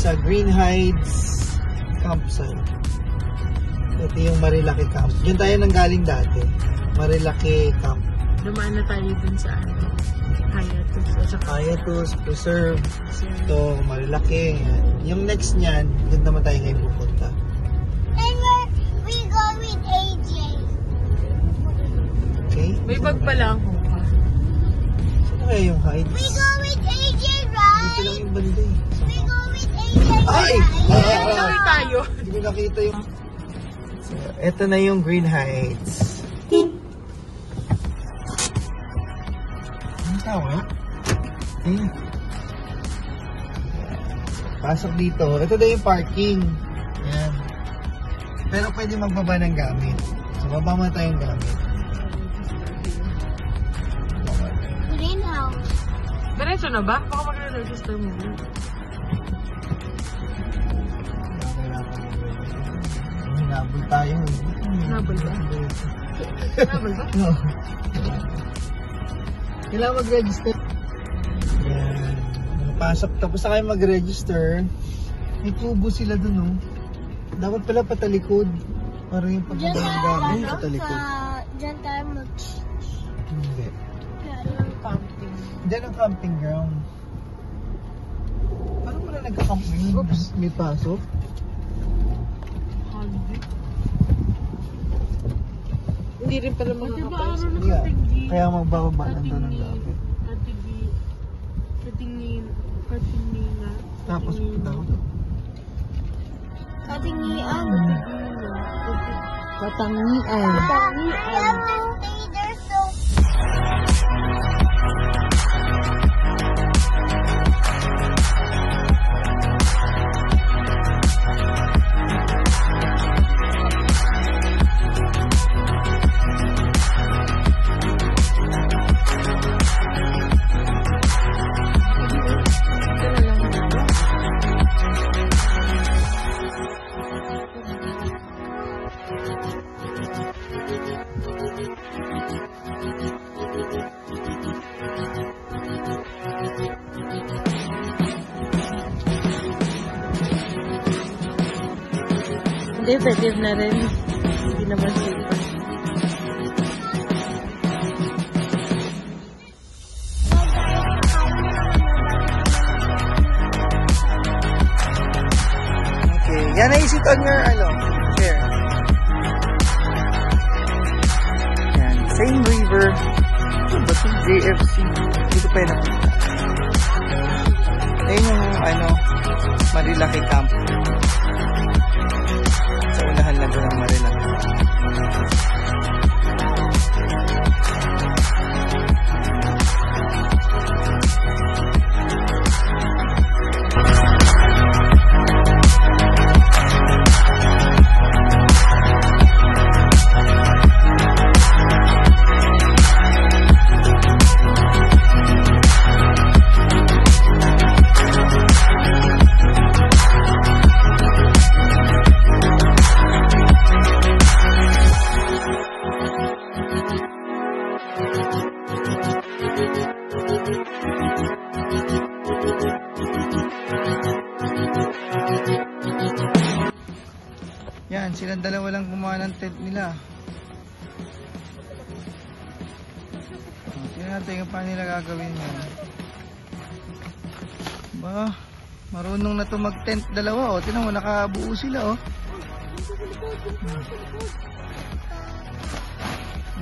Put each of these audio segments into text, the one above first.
sa Green Heights campsite. Ito yung Marilaki Camp. Diyan tayo nanggaling dati. Marilaki Camp. Dumaan na tayo dun sa Hayatus. Hayatus, Preserve. Ito, Marilaki. Yung next niyan, dun naman tayo ngayon pupunta. And we go with AJ. Okay? May bag pala ako. Sino kaya yung Heights? We go with AJ, Dito right? lang yung banda eh. We go with AJ, Ay! right? Sorry tayo. Hindi ko nakita yung... So, eto na yung Green Heights. Ang tawa? Eh. Pasok dito. Ito na yung parking. Yan. Pero pwede magbaba ng gamit. So, baba mo tayong gamit. Greenhouse. Diretso na ba? Baka magre-register mo. Hinabol tayo. Hinabol ba? Hinabol ba? No. Kailangan mag-register. Yan. Pasok. Tapos na kayo mag-register. May tubo sila dun, no? Dapat pala patalikod. Para yung pagbaba ng gamit, patalikod. Diyan tayo Hindi. Camping. Diyan ang camping ground. Parang wala nagka-camping. Oops. May pasok. Hindi rin pala makakapasok. Yeah. Kaya magbababa lang doon ng gamit. Tapos daw. Katingian. Katangian. They're so... Hindi, effective na rin. Hindi naman safe. Okay. Yan na isit on your, share. Yan. Same river. Ito ba ito? JFC. Dito pa yun napunta. Ayun yung, Marilaki Camp. Sa unahan lang doon ang Marilaki. Yan, silang dalawa lang gumawa ng tent nila. Tingnan natin kung paano nila gagawin yan. Ba, marunong na to mag-tent dalawa. Tingnan mo, nakabuo sila.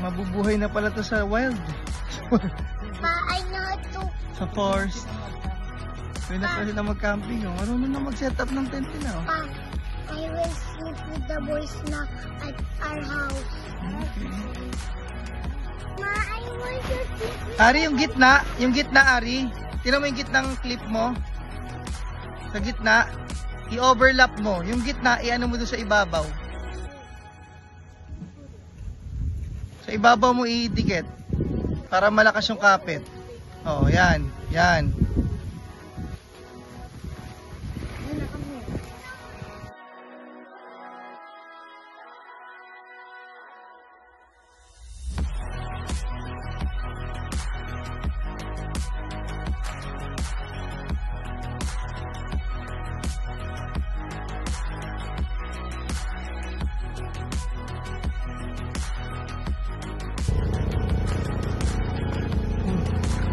Mabubuhay na pala to sa wild. I know to... Sa forest. Pwede na sila mag-camping. Marunong na mag-set up ng tent nila. I will sleep with the boys now at our house. Okay. Ma, I want to sleep. Ari, yung gitna, Ari. Tingnan mo yung gitnang clip mo. Sa gitna, i-overlap mo. Yung gitna, i-ano mo doon sa ibabaw. Sa ibabaw mo i-dikit. Para malakas yung kapit. Oh, yan. Yan.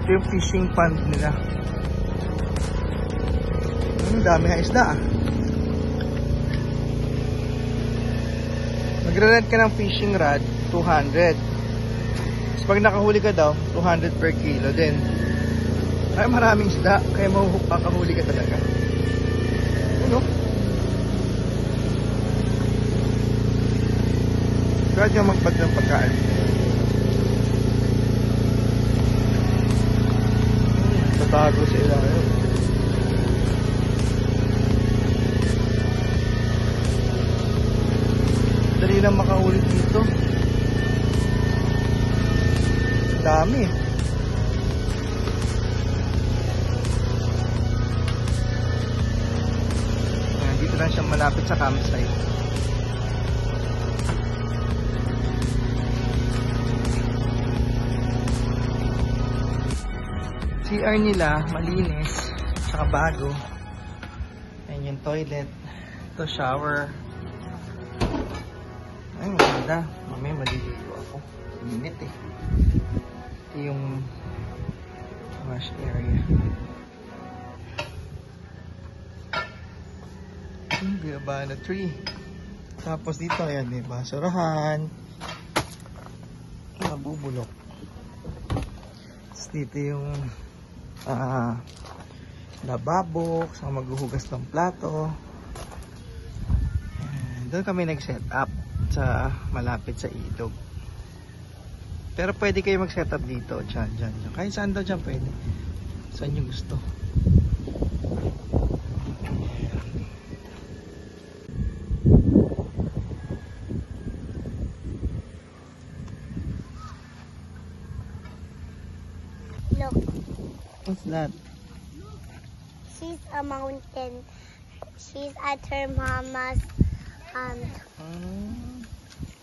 Ito yung fishing pond nila. Ang dami nga isda ah. Magre-rent ka ng fishing rod, 200. Tapos pag nakahuli ka daw, 200 per kilo din. Ay, maraming isda, kaya makahuli ka talaga. Ano? Kaya ka magpag ng pagkaan. Tatago sila ngayon. Dali lang makahuli dito. Dami. Dito lang siya malapit sa campsite. CR nila malinis, saka bago. Ayan yung toilet. Ito shower. Ay, maganda. Mamaya maliligo ako. Init eh. Ito yung wash area. Yung Gabana tree. Tapos dito, ayan, may basurahan. Mabubulok. Tapos dito yung lababo, saka maghuhugas ng plato. Doon kami nag-set up sa malapit sa ilog. Pero pwede kayo mag-set up dito, dyan. Kahit saan daw dyan pwede. Saan yung gusto. Look, What's that? she's a mountain. She's at her mama's hand.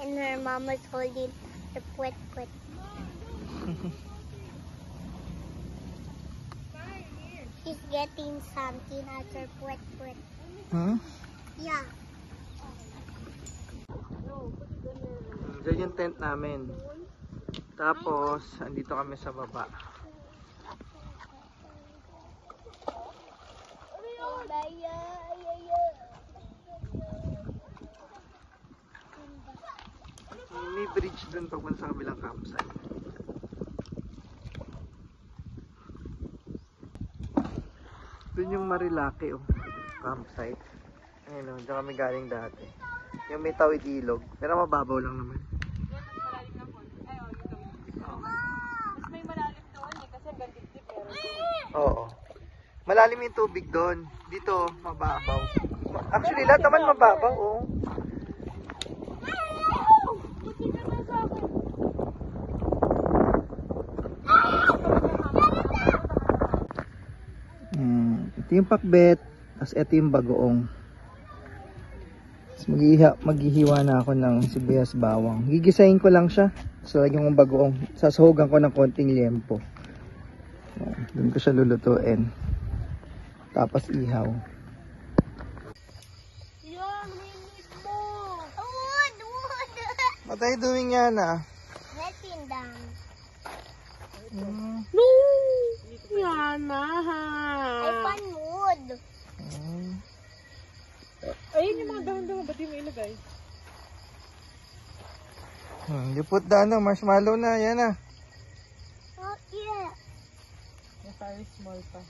And her mama's holding the puwet. She's getting something at her puwet. Huh? Yeah. Diyan yung tent namin. Tapos, andito kami sa baba. May bridge dun pagpunta sa kabilang campsite. Dun yung Marilaki campsite. Ayun dyan kami galing dati. Yung may tawid ilog. Pero mababaw lang naman. Mas may malalim doon eh, kasi ang gandit pero. Oo. Malalim yung tubig doon. Dito, mababaw. Actually, lahat naman mababaw, oh. Ito yung pakbet, tapos ito yung bagoong. Tapos maghihiwa na ako ng sibuyas bawang. Gigisahin ko lang siya. So, lagyan kong bagoong. Sasahugan ko ng konting liempo. Doon ko siya lulutuin. Tapos ihaw. What are you doing, Yana? Letting them. No! Yana! I found wood. Ayun yung mga dahon-dahon, ba't di mo ilagay? You put the marshmallow na, Yana. Oh, yeah. Very small pa.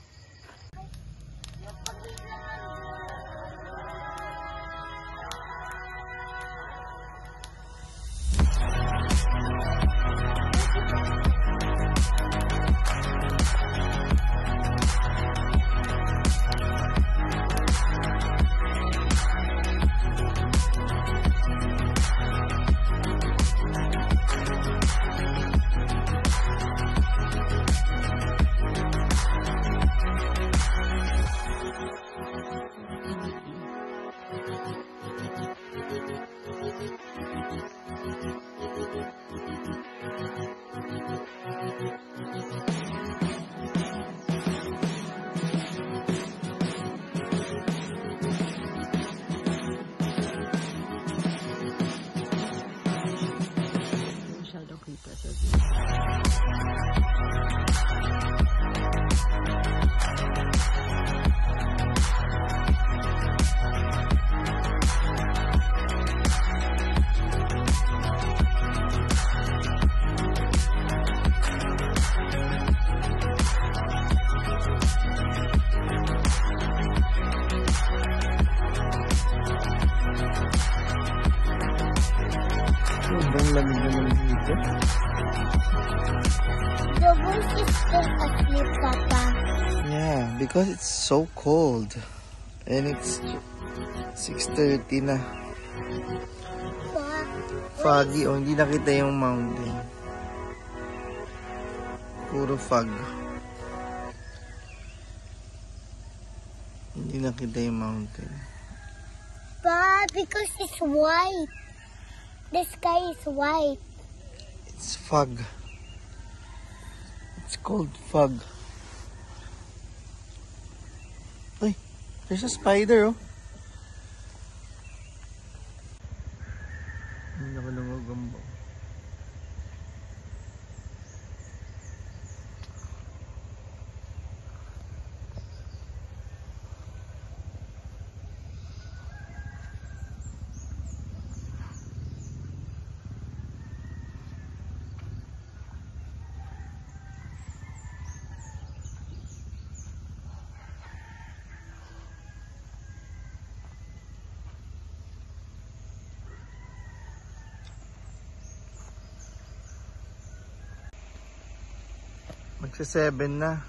Masyadong creeper sa Sobrang lamig naman dito. The boys is still asleep, Papa. Yeah, because it's so cold. And it's 6:30 na. Foggy. Oh, hindi nakita yung mountain. Puro fog. Hindi nakita yung mountain. But because it's white. The sky is white. It's fog. It's called fog. Uy, there's a spider, oh. Hindi ako namagamba. Magsa-7 na.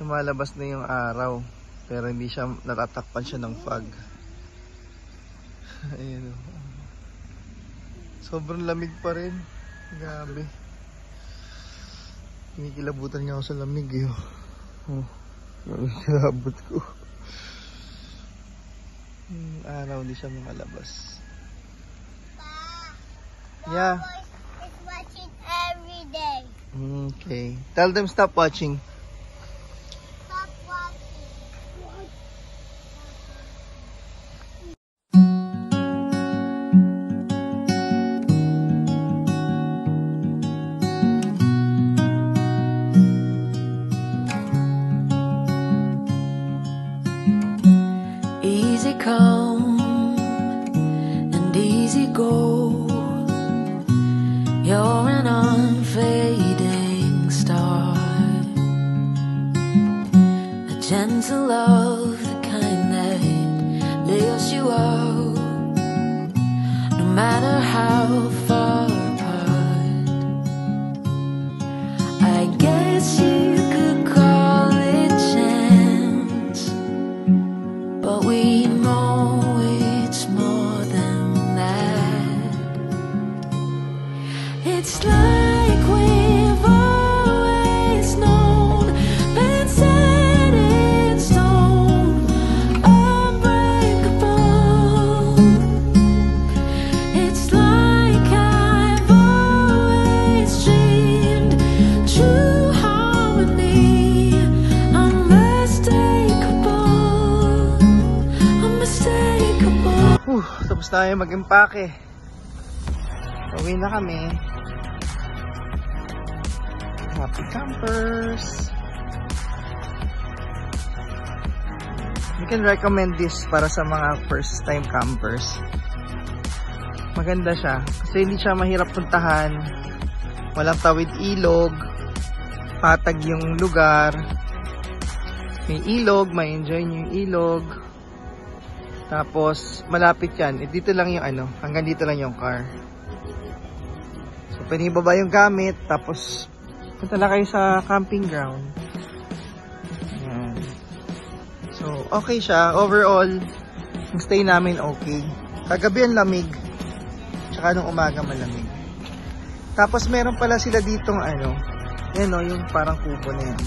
Lumalabas na yung araw. Pero hindi siya, natatakpan siya ng fog. Ayan o. Sobrang lamig pa rin. Grabe. Kinikilabutan niya ako sa lamig eh. Oh, kilabot ko. Araw hindi siya makalabas. Yeah. It's watching every day. Okay. Tell them stop watching. Stop watching. Easy come and easy go. You're an unfading star, a gentle love, the kind that lifts you up, no matter how far apart. I guess you could call it chance, but we know it's more than that. It's like we've always known, been set in stone, unbreakable. It's like I've always dreamed, true harmony, unmistakable, unmistakable. Tapos tayo mag-impake. Uwi na kami. Happy campers. You can recommend this para sa mga first time campers. Maganda siya kasi hindi siya mahirap puntahan. Walang tawid ilog. Patag yung lugar. May ilog, may enjoy nyo yung ilog. Tapos malapit yan. Dito lang yung ano, hanggang dito lang yung car. So pwede ibaba yung gamit, tapos punta na kayo sa camping ground. Ayan. So, okay siya. Overall, yung stay namin okay. Kagabi ang lamig. Tsaka nung umaga malamig. Tapos meron pala sila ditong ano, yan o, yung parang kubo na yan.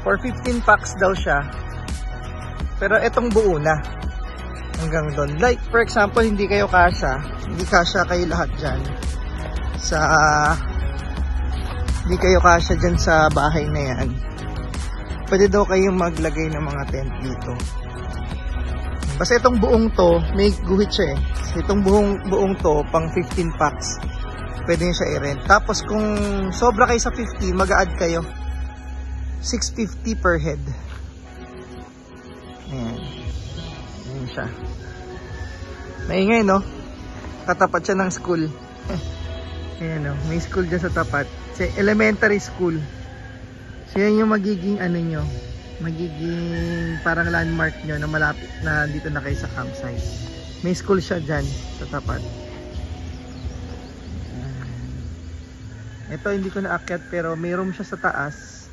For 15 packs daw siya. Pero etong buo na. Hanggang doon. Like, for example, hindi kayo kasya. Hindi kasya kayo lahat dyan. Hindi kayo kasya dyan sa bahay na yan. Pwede daw kayong maglagay ng mga tent dito. Basta itong buong to, may guhit siya eh. Itong buong to, pang 15 packs. Pwede nyo siya i-rent. Tapos kung sobra kayo sa 50, mag-a-add kayo. 650 per head. Ayan. Ayan siya. Maingay, no? Katapat siya ng school. Ayan, no? May school dyan sa tapat. Elementary school. So yan yung magiging ano nyo, magiging parang landmark nyo na malapit na dito na kayo sa campsite. May school siya dyan sa tapat. Ito hindi ko naakyat pero may room siya sa taas.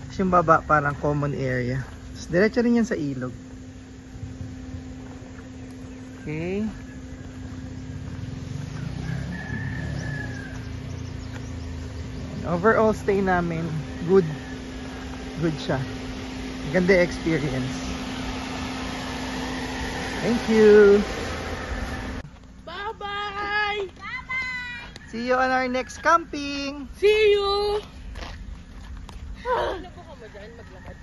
Tapos yung baba parang common area. Tapos diretso rin yan sa ilog. Okay. Overall stay namin, good siya. Ganda experience. Thank you. Bye-bye! See you on our next camping. See you! Ano po ka mo dyan? Maglakad.